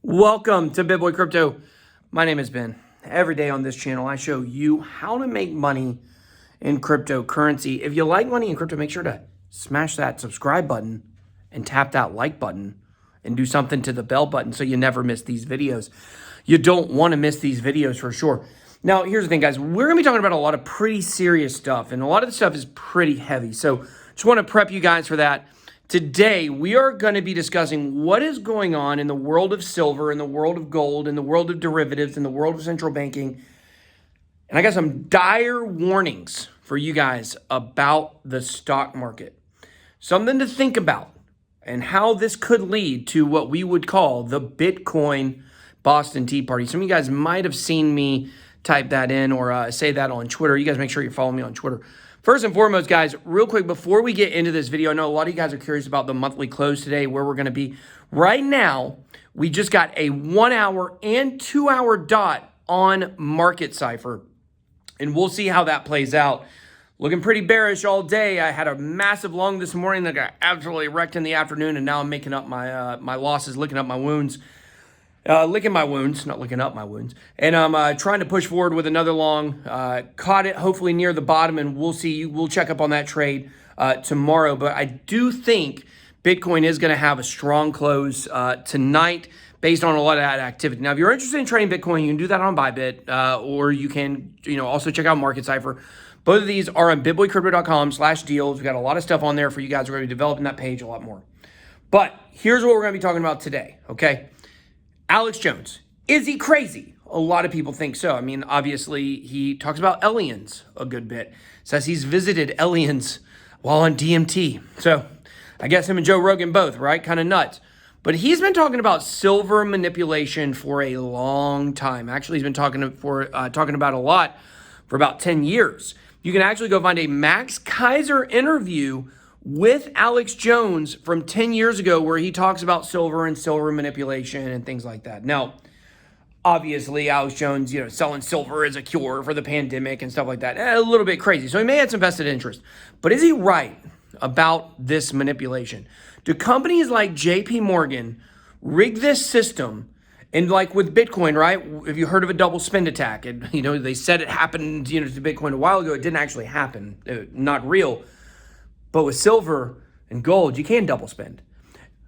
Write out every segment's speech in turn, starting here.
Welcome to BitBoy Crypto. My name is Ben. Every day on this channel, I show you how to make money in cryptocurrency. If you like money in crypto, make sure to smash that subscribe button and tap that like button and do something to the bell button so you never miss these videos. You don't want to miss these videos for sure. Now, here's the thing, guys. We're going to be talking about a lot of pretty serious stuff, and a lot of the stuff is pretty heavy. So just want to prep you guys for that. Today, we are going to be discussing what is going on in the world of silver, in the world of gold, in the world of derivatives, in the world of central banking. And I got some dire warnings for you guys about the stock market. Something to think about and how this could lead to what we would call the Bitcoin Boston Tea Party. Some of you guys might have seen me type that in or say that on Twitter. You guys make sure you follow me on Twitter. First and foremost, guys, real quick, before we get into this video, I know a lot of you guys are curious about the monthly close today, where we're going to be. Right now, we just got a 1 hour and 2 hour dot on Market Cipher, and we'll see how that plays out. Looking pretty bearish all day. I had a massive long this morning that got absolutely wrecked in the afternoon, and now I'm making up my losses, licking up my wounds. Licking my wounds, not licking up my wounds. And I'm trying to push forward with another long. Caught it hopefully near the bottom, and we'll see. We'll check up on that trade tomorrow. But I do think Bitcoin is going to have a strong close tonight based on a lot of that activity. Now, if you're interested in trading Bitcoin, you can do that on ByBit, or you can also check out Market Cipher. Both of these are on bitboycrypto.com/deals. We've got a lot of stuff on there for you guys. We're going to be developing that page a lot more. But here's what we're going to be talking about today, okay? Alex Jones, is he crazy? A lot of people think so. I mean, obviously, he talks about aliens a good bit. Says he's visited aliens while on DMT. So I guess him and Joe Rogan both, right? Kind of nuts. But he's been talking about silver manipulation for a long time. Actually, he's been talking about a lot for about 10 years. You can actually go find a Max Kaiser interview with Alex Jones from 10 years ago, where he talks about silver and silver manipulation and things like that. Now, obviously, Alex Jones, selling silver as a cure for the pandemic and stuff like that, a little bit crazy. So he may have some vested interest. But is he right about this manipulation? Do companies like JP Morgan rig this system? And like with Bitcoin, right? Have you heard of a double spend attack? And, they said it happened, to Bitcoin a while ago. It didn't actually happen. Not real. But with silver and gold, you can double spend.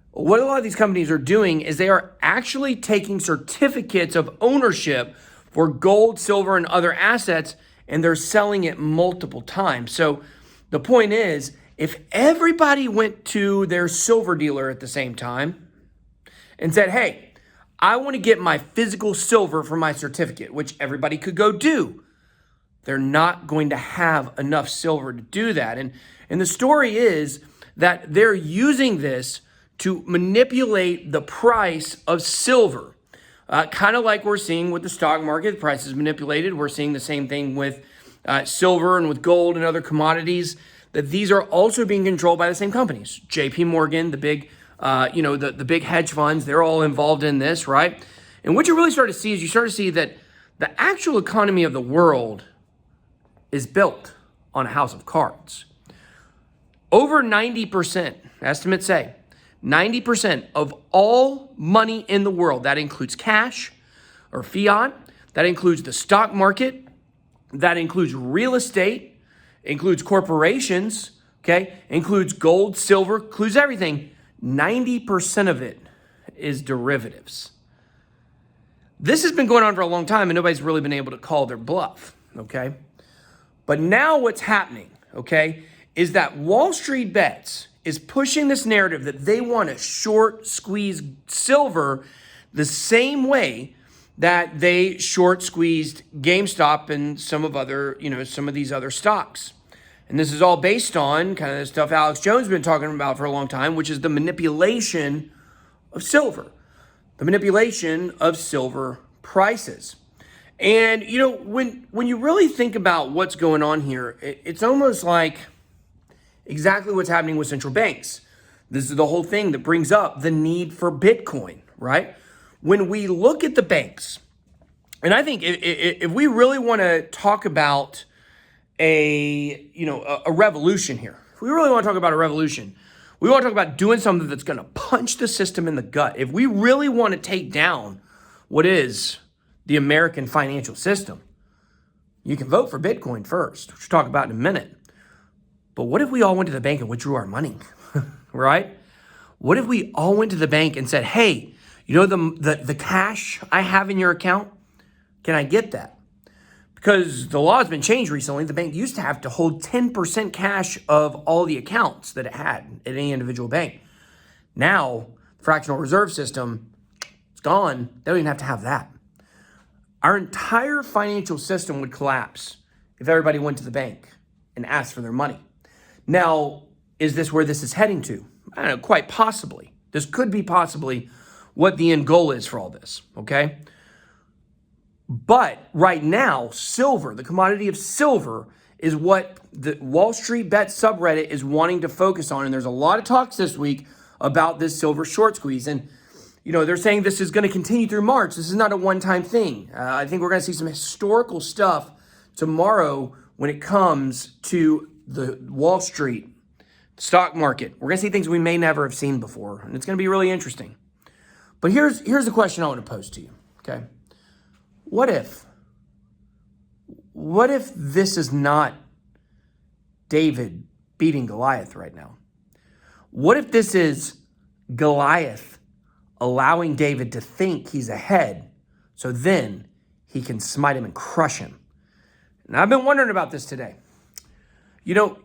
What a lot of these companies are doing is they are actually taking certificates of ownership for gold, silver, and other assets, and they're selling it multiple times. So the point is, if everybody went to their silver dealer at the same time and said, hey, I want to get my physical silver for my certificate, which everybody could go do, they're not going to have enough silver to do that. And the story is that they're using this to manipulate the price of silver. Kind of like we're seeing with the stock market, the price is manipulated. We're seeing the same thing with silver and with gold and other commodities, that these are also being controlled by the same companies. JP Morgan, the big, the big hedge funds, they're all involved in this, right? And what you really start to see is you start to see that the actual economy of the world is built on a house of cards. Over 90%, estimates say, 90% of all money in the world, that includes cash or fiat, that includes the stock market, that includes real estate, includes corporations, okay, includes gold, silver, includes everything. 90% of it is derivatives. This has been going on for a long time, and nobody's really been able to call their bluff, okay? But now what's happening, okay, is that WallStreetBets is pushing this narrative that they want to short squeeze silver the same way that they short squeezed GameStop and some of these other stocks. And this is all based on kind of the stuff Alex Jones has been talking about for a long time, which is the manipulation of silver, the manipulation of silver prices. And, when you really think about what's going on here, it's almost like exactly what's happening with central banks. This is the whole thing that brings up the need for Bitcoin, right? When we look at the banks, and I think if we really want to talk about a revolution here, if we really want to talk about a revolution, We want to talk about doing something that's going to punch the system in the gut. If we really want to take down what is the American financial system, you can vote for Bitcoin first, which we'll talk about in a minute. But what if we all went to the bank and withdrew our money, right? What if we all went to the bank and said, hey, you know the cash I have in your account? Can I get that? Because the law has been changed recently. The bank used to have to hold 10% cash of all the accounts that it had at any individual bank. Now, the fractional reserve system, it's gone. They don't even have to have that. Our entire financial system would collapse if everybody went to the bank and asked for their money. Now, is this where this is heading to? I don't know, quite possibly. This could be possibly what the end goal is for all this, okay? But right now, silver, the commodity of silver, is what the WallStreetBets subreddit is wanting to focus on. And there's a lot of talks this week about this silver short squeeze. And, you know, they're saying this is going to continue through March. This is not a one-time thing. I think we're going to see some historical stuff tomorrow when it comes to the Wall Street stock market. We're going to see things we may never have seen before, and it's going to be really interesting. But here's the question I want to pose to you, okay? What if this is not David beating Goliath right now? What if this is Goliath allowing David to think he's ahead so then he can smite him and crush him? And I've been wondering about this today. You know,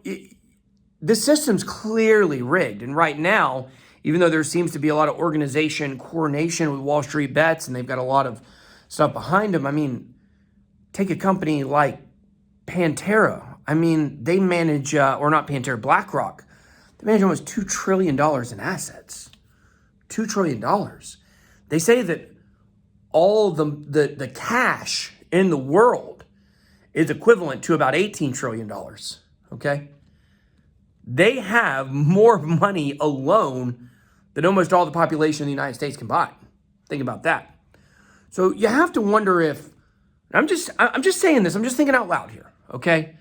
the system's clearly rigged. And right now, even though there seems to be a lot of organization coordination with WallStreetBets and they've got a lot of stuff behind them, I mean, take a company like Pantera. I mean, they manage, or not Pantera, BlackRock. They manage almost $2 trillion in assets. $2 trillion. They say that all the cash in the world is equivalent to about $18 trillion. Okay? They have more money alone than almost all the population of the United States combined. Think about that. So you have to wonder if, I'm just saying this, I'm just thinking out loud here, okay?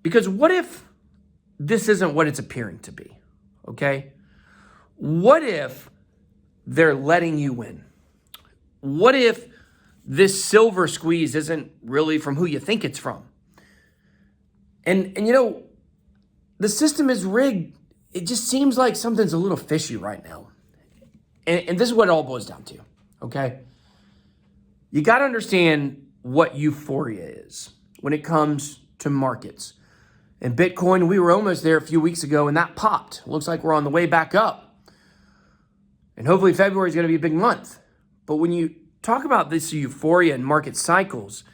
Because what if this isn't what it's appearing to be, okay? What if they're letting you win? What if this silver squeeze isn't really from who you think it's from? And you know, the system is rigged. It just seems like something's a little fishy right now. And this is what it all boils down to, okay? You got to understand what euphoria is when it comes to markets. And Bitcoin, we were almost there a few weeks ago, and that popped. Looks like we're on the way back up. And hopefully February is going to be a big month. But when you talk about this euphoria and market cycles,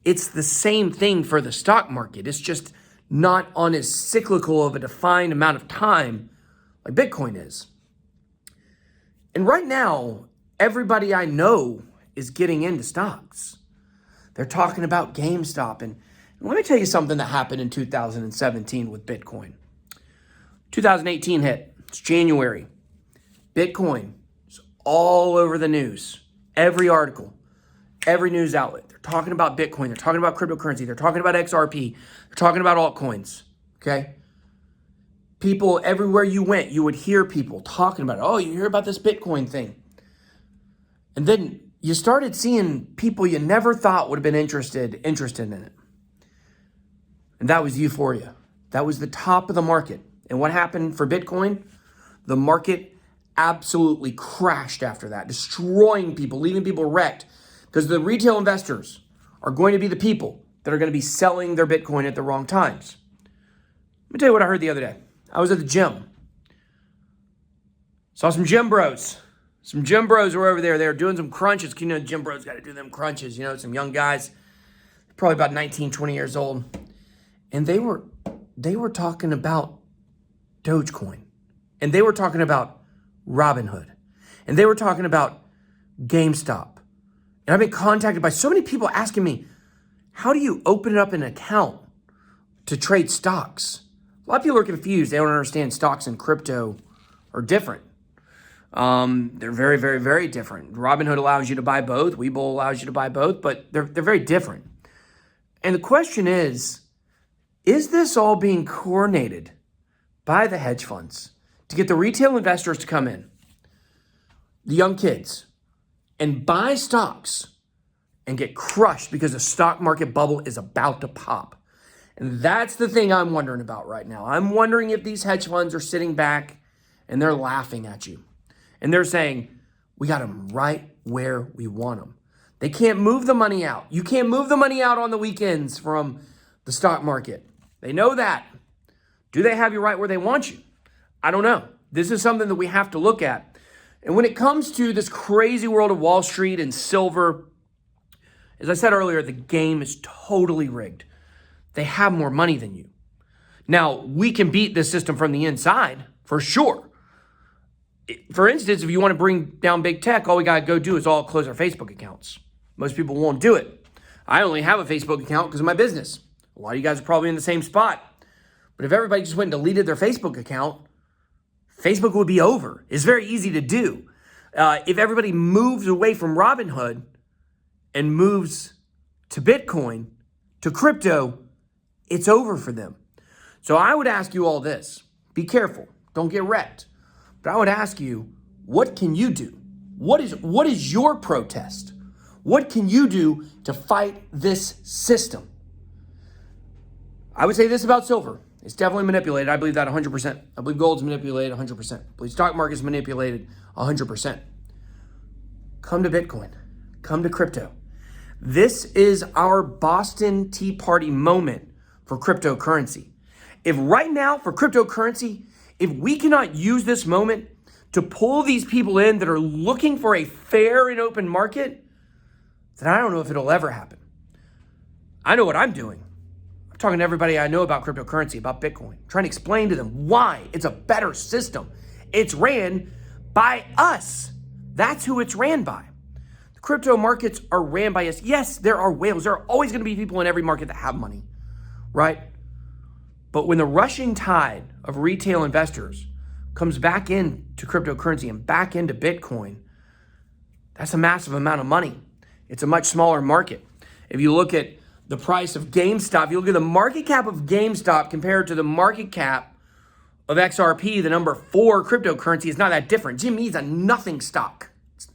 it's the same thing for the stock market. It's just not on as cyclical of a defined amount of time like Bitcoin is. And right now, everybody I know is getting into stocks. They're talking about GameStop. And let me tell you something that happened in 2017 with Bitcoin. 2018 hit. It's January. Bitcoin is all over the news. Every article, every news outlet. They're talking about Bitcoin. They're talking about cryptocurrency. They're talking about XRP. They're talking about altcoins. Okay? People, everywhere you went, you would hear people talking about it. Oh, you hear about this Bitcoin thing. And then you started seeing people you never thought would have been interested in it. And that was euphoria. That was the top of the market. And what happened for Bitcoin? The market absolutely crashed after that, destroying people, leaving people wrecked. Because the retail investors are going to be the people that are going to be selling their Bitcoin at the wrong times. Let me tell you what I heard the other day. I was at the gym. Saw some gym bros. Some gym bros were over there. They were doing some crunches. You know, gym bros got to do them crunches. You know, some young guys, probably about 19, 20 years old. And they were talking about Dogecoin. And they were talking about Robinhood. And they were talking about GameStop. And I've been contacted by so many people asking me, how do you open up an account to trade stocks? A lot of people are confused. They don't understand stocks and crypto are different. They're very, very, very different. Robinhood allows you to buy both. Webull allows you to buy both, but they're very different. And the question is this all being coordinated by the hedge funds? to get the retail investors to come in, the young kids, and buy stocks and get crushed because the stock market bubble is about to pop. And that's the thing I'm wondering about right now. I'm wondering if these hedge funds are sitting back and they're laughing at you. And they're saying, we got them right where we want them. They can't move the money out. You can't move the money out on the weekends from the stock market. They know that. Do they have you right where they want you? I don't know. This is something that we have to look at. And when it comes to this crazy world of Wall Street and silver, as I said earlier, the game is totally rigged. They have more money than you. Now, we can beat this system from the inside, for sure. For instance, if you want to bring down big tech, all we got to go do is all close our Facebook accounts. Most people won't do it. I only have a Facebook account because of my business. A lot of you guys are probably in the same spot. But if everybody just went and deleted their Facebook account, Facebook would be over. It's very easy to do. If everybody moves away from Robinhood and moves to Bitcoin, to crypto, it's over for them. So I would ask you all this. Be careful. Don't get wrecked. But I would ask you, what can you do? What is your protest? What can you do to fight this system? I would say this about silver. It's definitely manipulated. I believe that 100%. I believe gold's manipulated 100%. I believe stock market's manipulated 100%. Come to Bitcoin. Come to crypto. This is our Boston Tea Party moment for cryptocurrency. If right now for cryptocurrency, if we cannot use this moment to pull these people in that are looking for a fair and open market, then I don't know if it'll ever happen. I know what I'm doing. I'm talking to everybody I know about cryptocurrency, about Bitcoin, trying to explain to them why it's a better system. It's ran by us. That's who it's ran by. The crypto markets are ran by us. Yes, there are whales. There are always going to be people in every market that have money, right? But when the rushing tide of retail investors comes back into cryptocurrency and back into Bitcoin, that's a massive amount of money. It's a much smaller market. If you look at the price of GameStop, if you look at the market cap of GameStop compared to the market cap of XRP, the number 4 cryptocurrency, is not that different. GME is a nothing stock. It's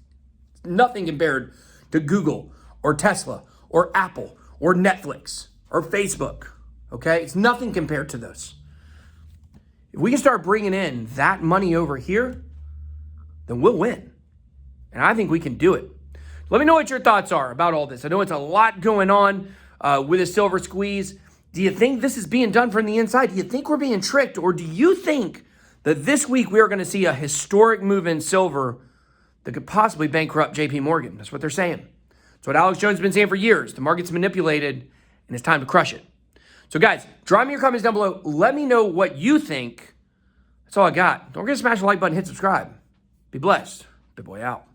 nothing compared to Google or Tesla or Apple or Netflix or Facebook. Okay, it's nothing compared to those. If we can start bringing in that money over here, then we'll win. And I think we can do it. Let me know what your thoughts are about all this. I know it's a lot going on with a silver squeeze. Do you think this is being done from the inside? Do you think we're being tricked? Or do you think that this week we are going to see a historic move in silver that could possibly bankrupt JP Morgan? That's what they're saying. That's what Alex Jones has been saying for years. The market's manipulated and it's time to crush it. So guys, drop me your comments down below. Let me know what you think. That's all I got. Don't forget to smash the like button, hit subscribe. Be blessed. BitBoy out.